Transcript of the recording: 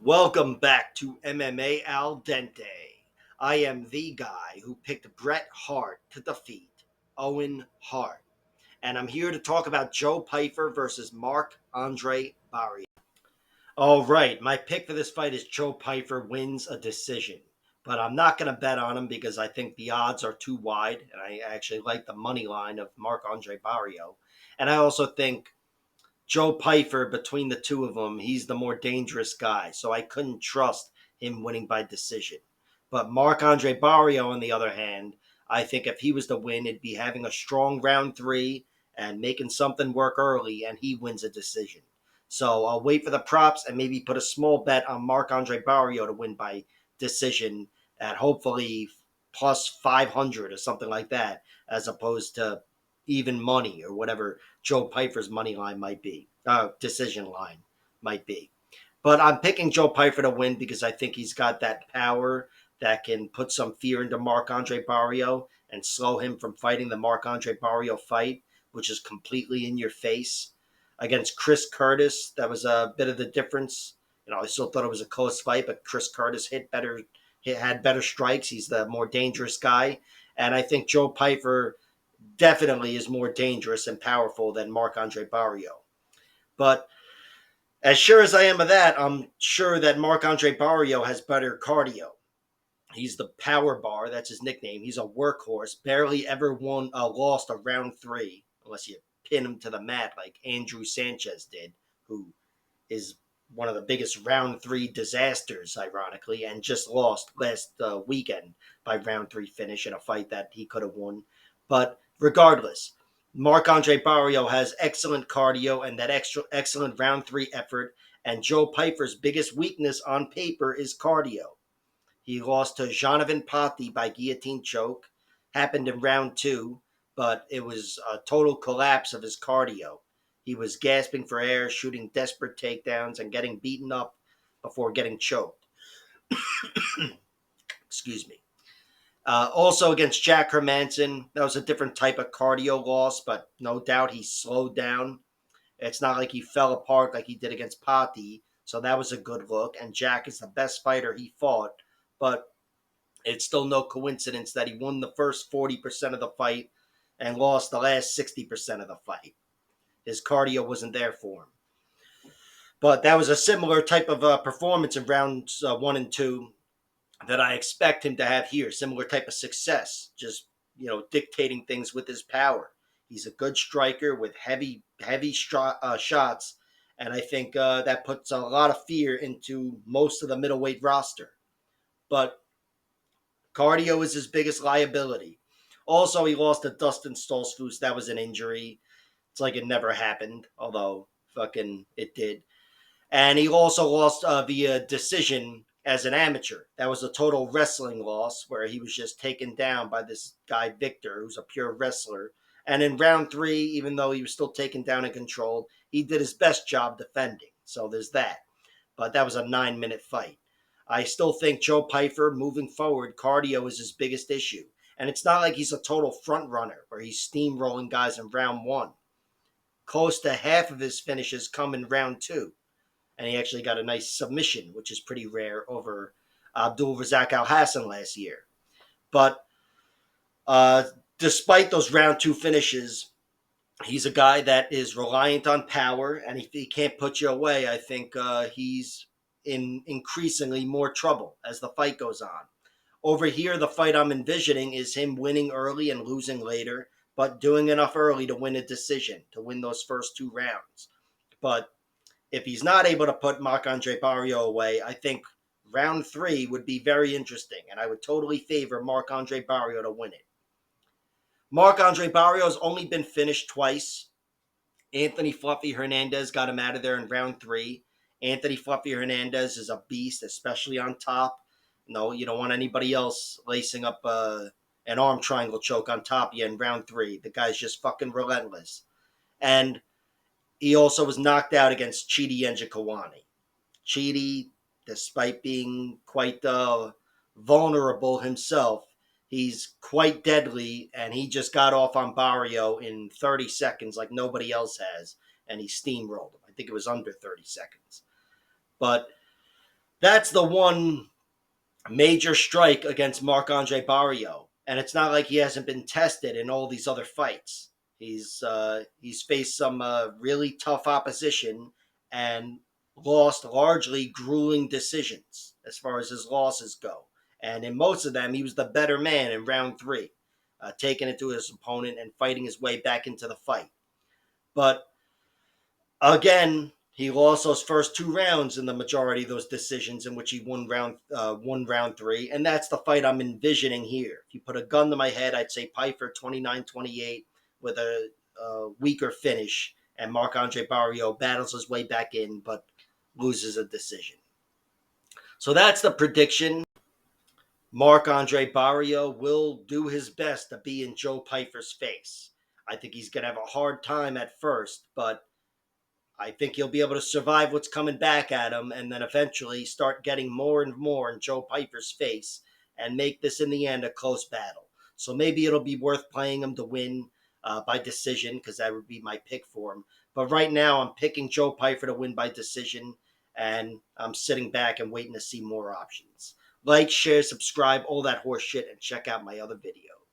Welcome back to MMA Al Dente. I am the guy who picked Bret Hart to defeat Owen Hart. And I'm here to talk about Joe Pyfer versus Marc-Andre Barriault. All right, my pick for this fight is Joe Pyfer wins a decision. But I'm not going to bet on him because I think the odds are too wide. And I actually like the money line of Marc-Andre Barriault. And I also think Joe Pyfer, between the two of them, he's the more dangerous guy. So I couldn't trust him winning by decision. But Marc-Andre Barriault, on the other hand, I think if he was to win, it'd be having a strong round three and making something work early, and he wins a decision. So I'll wait for the props and maybe put a small bet on Marc-Andre Barriault to win by decision at hopefully plus 500 or something like that, as opposed to even money or whatever Joe Pyfer's money line might be, decision line might be. But I'm picking Joe Pyfer to win because I think he's got that power that can put some fear into Marc-Andre Barriault and slow him from fighting the Marc-Andre Barriault fight, which is completely in your face. Against Chris Curtis, that was a bit of the difference. I still thought it was a close fight, but Chris Curtis had better strikes. He's the more dangerous guy. And I think Joe Pyfer definitely is more dangerous and powerful than Marc-Andre Barriault. But as sure as I am of that, I'm sure that Marc-Andre Barriault has better cardio. He's the power bar. That's his nickname. He's a workhorse. Barely ever lost a round three unless you pin him to the mat like Andrew Sanchez did, who is one of the biggest round three disasters, ironically, and just lost last weekend by round three finish in a fight that he could have won. But regardless, Marc-Andre Barriault has excellent cardio and that excellent round three effort. And Joe Pyfer's biggest weakness on paper is cardio. He lost to Jonathan Patti by guillotine choke. Happened in round two, but it was a total collapse of his cardio. He was gasping for air, shooting desperate takedowns, and getting beaten up before getting choked. Excuse me. Also against Jack Hermanson, that was a different type of cardio loss, but no doubt he slowed down. It's not like he fell apart like he did against Patti, so that was a good look. And Jack is the best fighter he fought, but it's still no coincidence that he won the first 40% of the fight and lost the last 60% of the fight. His cardio wasn't there for him. But that was a similar type of performance in rounds one and two that I expect him to have here. Similar type of success, just dictating things with his power. He's a good striker with heavy shots, and I think that puts a lot of fear into most of the middleweight roster. But cardio is his biggest liability. Also, he lost to Dustin Stoltzfus. That was an injury. It's like it never happened, although fucking it did. And he also lost via decision as an amateur. That was a total wrestling loss where he was just taken down by this guy, Victor, who's a pure wrestler. And in round three, even though he was still taken down and controlled, he did his best job defending. So there's that. But that was a 9-minute fight. I still think Joe Pyfer, moving forward, cardio is his biggest issue. And it's not like he's a total front runner where he's steamrolling guys in round one. Close to half of his finishes come in round two. And he actually got a nice submission, which is pretty rare, over Abdul Razak Al Hassan last year. But despite those round two finishes, he's a guy that is reliant on power, and if he can't put you away, I think he's in increasingly more trouble as the fight goes on. Over here, the fight I'm envisioning is him winning early and losing later, but doing enough early to win a decision, to win those first two rounds. But if he's not able to put Marc-Andre Barriault away, I think round three would be very interesting, and I would totally favor Marc-Andre Barriault to win it. Marc-Andre Barriault has only been finished twice. Anthony Fluffy Hernandez got him out of there in round three. Anthony Fluffy Hernandez is a beast, especially on top. No, you don't want anybody else lacing up an arm triangle choke on top of you in round three. The guy's just fucking relentless. And he also was knocked out against Chidi Njokuani. Chidi, despite being quite vulnerable himself, he's quite deadly, and he just got off on Barriault in 30 seconds like nobody else has, and he steamrolled him. I think it was under 30 seconds. But that's the one major strike against Marc-Andre Barriault. And it's not like he hasn't been tested in all these other fights. He's faced some really tough opposition and lost largely grueling decisions as far as his losses go. And in most of them, he was the better man in round three, taking it to his opponent and fighting his way back into the fight. But again, he lost those first two rounds in the majority of those decisions in which he won round three, and that's the fight I'm envisioning here. If you put a gun to my head, I'd say Pyfer 29-28 with a weaker finish, and Marc-Andre Barriault battles his way back in but loses a decision. So that's the prediction. Marc-Andre Barriault will do his best to be in Joe Pyfer's face. I think he's going to have a hard time at first, but I think he'll be able to survive what's coming back at him and then eventually start getting more and more in Joe Pyfer's face and make this in the end a close battle. So maybe it'll be worth playing him to win by decision because that would be my pick for him. But right now I'm picking Joe Pyfer to win by decision and I'm sitting back and waiting to see more options. Like, share, subscribe, all that horse shit, and check out my other videos.